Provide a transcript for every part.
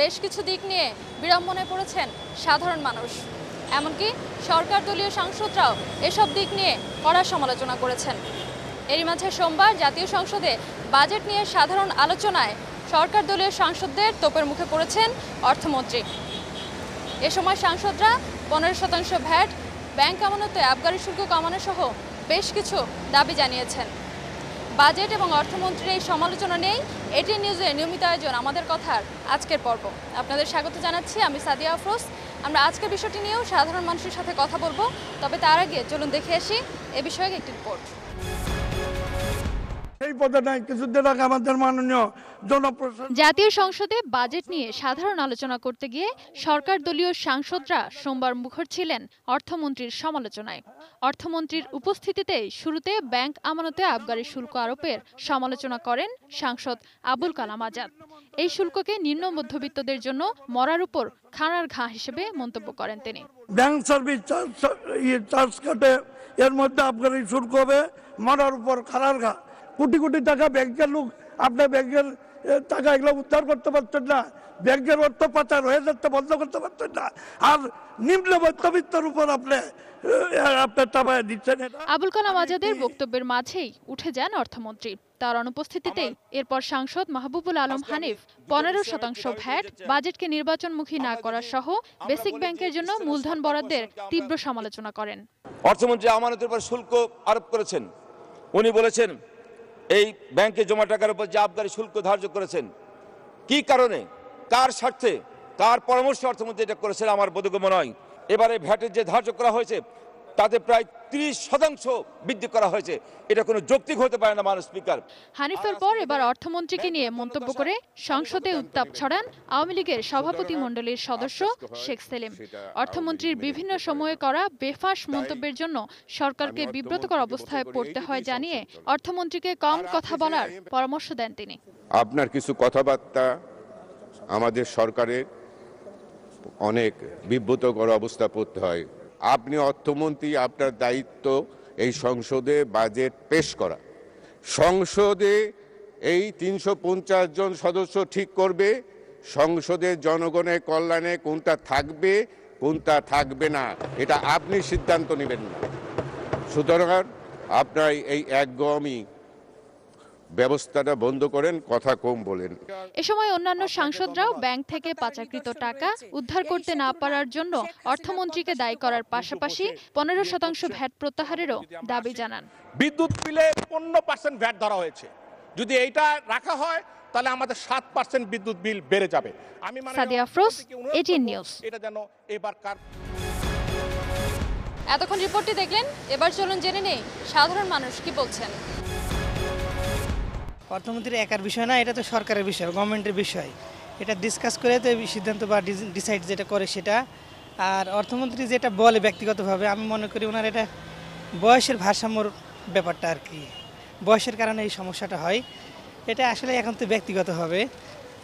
বেশ কিছু দিক নিয়ে বিড়ম্বনায় পড়েছেন সাধারণ মানুষ। এমনকি সরকার দলীয় সাংসদরাও এসব দিক নিয়ে কড়া সমালোচনা করেছেন। এরই মাঝে সোমবার জাতীয় সংসদে বাজেট নিয়ে সাধারণ আলোচনায় সরকার দলীয় সাংসদদের তোপের মুখে পড়েছেন অর্থমন্ত্রী। এ সময় সাংসদরা 15% ভ্যাট, ব্যাংক আমানতে আবগারি শুল্ক কমানো সহ বেশ কিছু দাবি জানিয়েছেন। বাজেট এবং অর্থমন্ত্রীর এই সমালোচনা নেই এটিএন নিউজের নিয়মিত আয়োজন আমাদের কথার আজকের পর্ব। আপনাদের স্বাগত জানাচ্ছি, আমি সাদিয়া আফরোজ। আমরা আজকের বিষয়টি নিয়েও সাধারণ মানুষের সাথে কথা বলবো, তবে তার আগে চলুন দেখে আসি এ বিষয়ে একটি রিপোর্ট। জাতীয় সংসদে বাজেট নিয়ে সাধারণ আলোচনা করতে গিয়ে সরকার দলীয় সাংসদরা সোমবার মুখর ছিলেন অর্থমন্ত্রীর সমালোচনায়। অর্থমন্ত্রীর উপস্থিতিতে শুরুতে ব্যাংক আমানতে আবগারি শুল্ক আরোপের সমালোচনা করেন সাংসদ আবুল কালাম আজাদ। এই শুল্ককে নিম্ন মধ্যবিত্তদের জন্য মরার উপর খাড়ার ঘা হিসেবে মন্তব্য করেন তিনি। ব্যাংক সার্ভিস চার্জ কাটে, এর মধ্যে আবগারি শুল্ক হবে মরার উপর খাড়ার ঘা। কোটি কোটি টাকা ব্যাংকের লোক, আপনার ব্যাংকের টাকা এগুলো উদ্ধার করতে পারতেন না, ব্যাংকের অর্থ পাচার হয়ে যাচ্ছে বন্ধ করতে পারতেন না, আর নিম্ন মধ্যবিত্তের উপর আপনার টাকা দিচ্ছেন। আবুল কালাম আজাদের বক্তব্যের মাঝেই উঠে যান অর্থমন্ত্রী। তার অনুপস্থিতিতেই এরপর সাংসদ মাহবুবুল আলম হানিফ 15% ভ্যাট, বাজেটকে নির্বাচনমুখী না করা সহ বেসিক ব্যাংকের জন্য মূলধন বরাদ্দের তীব্র সমালোচনা করেন। অর্থমন্ত্রী আমানতের উপর শুল্ক আরোপ করেছেন। উনি বলেছেন এই ব্যাংকে জমা টাকার উপর যে আবগারি শুল্ক ধার্য করেছেন, কি কারণে, কার স্বার্থে, কার পরামর্শে অর্থমন্ত্রী এটা করেছেন আমার বোধগম্য নয়। এবারে ভ্যাটের যে ধার্য করা হয়েছে তাতে প্রায় 30% বৃদ্ধি করা হয়েছে, এটা কোনো যৌক্তিক হতে পারে না মাননীয় স্পিকার। হানিফের পর এবার অর্থমন্ত্রীকে নিয়ে মন্তব্য করে সংসদে উত্তাপ ছড়ান আওয়ামী লীগের সভাপতি মণ্ডলীর সদস্য শেখ সেলিম। অর্থমন্ত্রীর বিভিন্ন সময়ে করা বেফাঁস মন্তব্যের জন্য সরকারকে বিব্রতকর অবস্থায় পড়তে হয় জানিয়ে অর্থমন্ত্রীকে কম কথা বলার পরামর্শ দেন তিনি। আপনার কিছু কথাবার্তা আমাদের সরকারের অনেক বিব্রতকর অবস্থা পড়তে হয়। আপনি অর্থমন্ত্রী, আপনার দায়িত্ব এই সংসদে বাজেট পেশ করা। সংসদে এই 350 জন সদস্য ঠিক করবে সংসদের জনগণের কল্যাণে কোনটা থাকবে কোনটা থাকবে না, এটা আপনি সিদ্ধান্ত নেবেন না। সুতরাং আপনার এই একগমি ব্যবস্থাটা বন্ধ করেন, কথা কম বলেন। এ সময় অন্যান্য সাংসদরাও ব্যাংক থেকে পাচারকৃত টাকা উদ্ধার করতে না পারার জন্য অর্থমন্ত্রীকে দায়ী করার পাশাপাশি 15% ভ্যাট প্রত্যাহারেরও দাবি জানান। বিদ্যুৎ বিলে 15% ভ্যাট ধরা হয়েছে, যদি এইটা রাখা হয় তাহলে আমাদের 7% বিদ্যুৎ বিল বেড়ে যাবে। আমি সাদিয়া আফরোজ, এটিএন নিউজ। এটা যেন এবারকার। এতক্ষণ রিপোর্টটি দেখলেন, এবার চলুন জেনে নেই সাধারণ মানুষ কি বলছেন। অর্থমন্ত্রীর একার বিষয় না, এটা তো সরকারের বিষয়, গভর্নমেন্টের বিষয়। এটা ডিসকাস করে তো সিদ্ধান্ত বা ডিসাইড যেটা করে সেটা। আর অর্থমন্ত্রী যেটা বলে ব্যক্তিগতভাবে, আমি মনে করি ওনার এটা বয়সের ভারসাম্যর ব্যাপারটা আর কি, বয়সের কারণে এই সমস্যাটা হয়। এটা আসলে এখন তো ব্যক্তিগত হবে,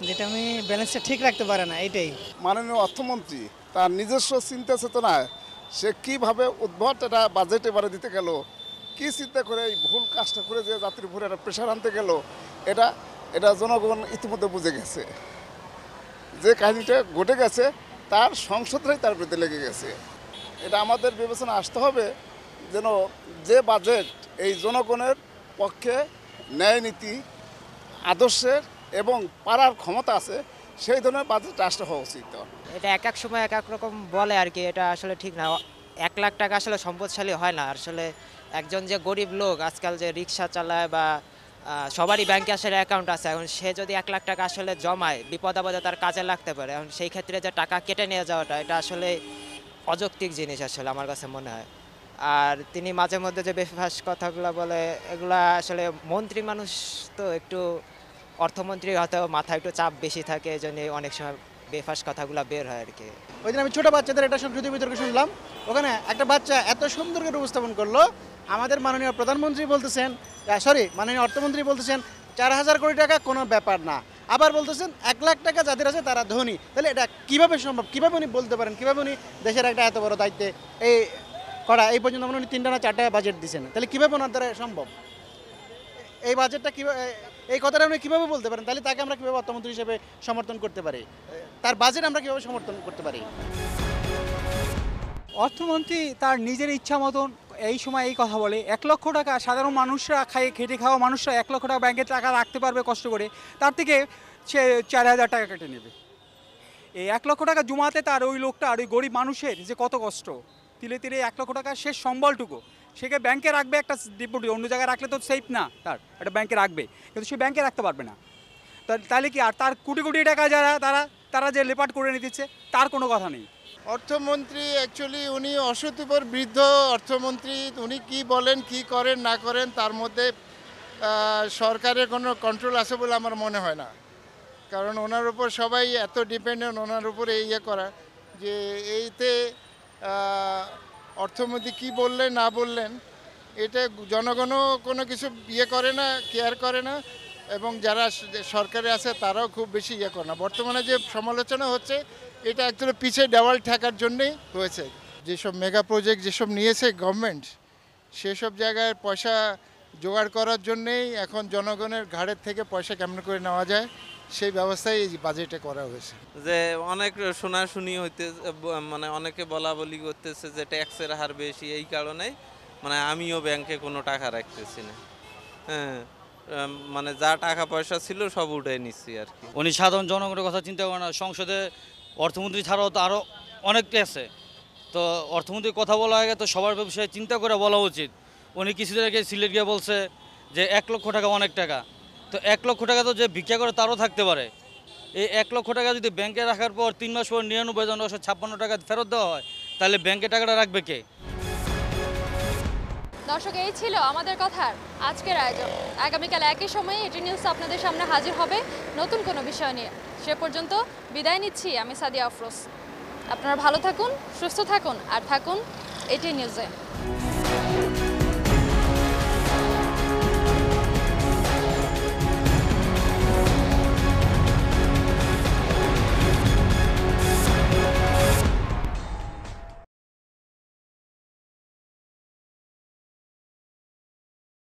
যেটা আমি ব্যালেন্সটা ঠিক রাখতে পারে না, এটাই। মাননীয় অর্থমন্ত্রী তার নিজস্ব চিন্তা চেতনায় সে কীভাবে উদ্ভট এটা বাজেট এবারে দিতে গেল, কি চিন্তা করে এই ভুল কাজটা করে যে জাতির উপরে একটা প্রেশার আনতে গেল, এটা জনগণ ইতিমধ্যে বুঝে গেছে। যে কাহিনীটা ঘটে গেছে তার সংসদরাই তার বিরুদ্ধে লেগে গেছে। এটা আমাদের বিবেচনা আসতে হবে যেন যে বাজেট এই জনগণের পক্ষে ন্যায় নীতি আদর্শের এবং পারার ক্ষমতা আছে সেই ধরনের বাজেট রাষ্ট্র হওয়া উচিত। এটা এক এক সময় এক এক রকম বলে আর কি, এটা আসলে ঠিক না। 1 লাখ টাকা আসলে সম্পদশালী হয় না। আসলে একজন যে গরিব লোক আজকাল যে রিক্সা চালায় বা সবারই ব্যাংকে আসলে অ্যাকাউন্ট আছে, এখন সে যদি 1 লাখ টাকা আসলে জমায় বিপদ আপদে তার কাজে লাগতে পারে, এখন সেই ক্ষেত্রে যে টাকা কেটে নিয়ে যাওয়াটা এটা আসলে অযৌক্তিক জিনিস আসলে আমার কাছে মনে হয়। আর তিনি মাঝে মধ্যে যে বেফাঁস কথাগুলো বলে, এগুলা আসলে মন্ত্রী মানুষ তো একটু, অর্থমন্ত্রীর হয়তো মাথায় একটু চাপ বেশি থাকে, এই জন্য অনেক সময় বেফাঁস কথাগুলো বের হয় আর কি। ওই দিন আমি ছোটো বাচ্চাদের একটা সংসদীয় বিতর্ক শুনলাম, ওখানে একটা বাচ্চা এত সুন্দর করে উপস্থাপন করলো, আমাদের মাননীয় প্রধানমন্ত্রী বলতেছেন, মাননীয় অর্থমন্ত্রী বলতেছেন 4000 কোটি টাকা কোনো ব্যাপার না, আবার বলতেছেন 1 লাখ টাকা যাদের আছে তারা ধনী। তাহলে এটা কীভাবে সম্ভব, কীভাবে উনি বলতে পারেন, কীভাবে উনি দেশের একটা এত বড় দায়িত্বে এই পর্যন্ত উনি 3টা না 4টা বাজেট দিচ্ছেন, তাহলে কীভাবে ওনার দ্বারা সম্ভব? এই বাজেটটা কীভাবে, এই কথাটা উনি কীভাবে বলতে পারেন? তাহলে তাকে আমরা কীভাবে অর্থমন্ত্রী হিসেবে সমর্থন করতে পারি? তার বাজেট আমরা কীভাবে সমর্থন করতে পারি? অর্থমন্ত্রী তার নিজের ইচ্ছা মতন এই সময় এই কথা বলে। 1 লক্ষ টাকা সাধারণ মানুষরা খেটে খাওয়া মানুষরা 1 লক্ষ টাকা ব্যাংকে টাকা রাখতে পারবে কষ্ট করে, তার থেকে সে 4,000 টাকা কেটে নেবে। এই 1 লক্ষ টাকা জমাতে তার ওই লোকটা আর ওই গরিব মানুষের যে কত কষ্ট, তিলে তিলে 1 লক্ষ টাকা শেষ সম্বলটুকু সেকে ব্যাংকে রাখবে একটা ডিপোজিট, অন্য জায়গায় রাখলে তো সেফ না, তার একটা ব্যাংকে রাখবে, কিন্তু সে ব্যাংকে রাখতে পারবে না। তাহলে কি আর তার কোটি কোটি টাকা যারা তারা যে লেপাট করে নিতেছে তার কোনো কথা নেই। অর্থমন্ত্রী অ্যাকচুয়ালি উনি অসতিপর বৃদ্ধ অর্থমন্ত্রী, উনি কি বলেন কি করেন না করেন তার মধ্যে সরকারের কোনো কন্ট্রোল আছে বলে আমার মনে হয় না। কারণ ওনার উপর সবাই এত ডিপেন্ডেন্ট ওনার উপরে ইয়ে করা, যে এইতে অর্থমন্ত্রী কি বললেন না বললেন এটা জনগণও কোনো কিছু ইয়ে করে না, কেয়ার করে না, এবং যারা সরকারে আছে তারাও খুব বেশি ইয়ে করে না। বর্তমানে যে সমালোচনা হচ্ছে এটা একচুয়ালি পিছিয়ে দেওয়াল ঠেকার জন্যেই হয়েছে। যেসব মেগা প্রজেক্ট যেসব নিয়েছে গভর্নমেন্ট, সেসব জায়গায় পয়সা জোগাড় করার জন্যেই এখন জনগণের ঘাড়ের থেকে পয়সা কেমন করে নেওয়া যায় সেই ব্যবস্থাই এই বাজেটে করা হয়েছে। যে অনেক শোনাশুনি হইতে, মানে অনেকে বলা বলি করতেছে যে ট্যাক্সের হার বেশি, এই কারণে মানে আমিও ব্যাংকে কোনো টাকা রাখতেছি না। হ্যাঁ, মানে যা টাকা পয়সা ছিল সব উঠে নিচ্ছি আর কি। উনি সাধারণ জনগণের কথা চিন্তা করে না। সংসদে অর্থমন্ত্রী ছাড়াও তো আরও অনেকটা আছে, তো অর্থমন্ত্রীর কথা বলা আগে তো সবার বিষয়ে চিন্তা করে বলা উচিত। উনি কিছুদিন আগে সিলেট গিয়ে বলছে যে 1 লক্ষ টাকা অনেক টাকা, তো 1 লক্ষ টাকা তো যে ভিক্ষা করে তারও থাকতে পারে। এই 1 লক্ষ টাকা যদি ব্যাংকে রাখার পর 3 মাস পর 99,956 টাকা ফেরত দেওয়া হয়, তাহলে ব্যাংকে টাকাটা রাখবে কে? দর্শক, এই ছিল আমাদের কথার আজকের আয়োজন। আগামীকাল একই সময়ে এটি নিউজ আপনাদের সামনে হাজির হবে নতুন কোনো বিষয় নিয়ে। সে পর্যন্ত বিদায় নিচ্ছি আমি সাদিয়া আফরোজ। আপনারা ভালো থাকুন, সুস্থ থাকুন আর থাকুন এটি নিউজে।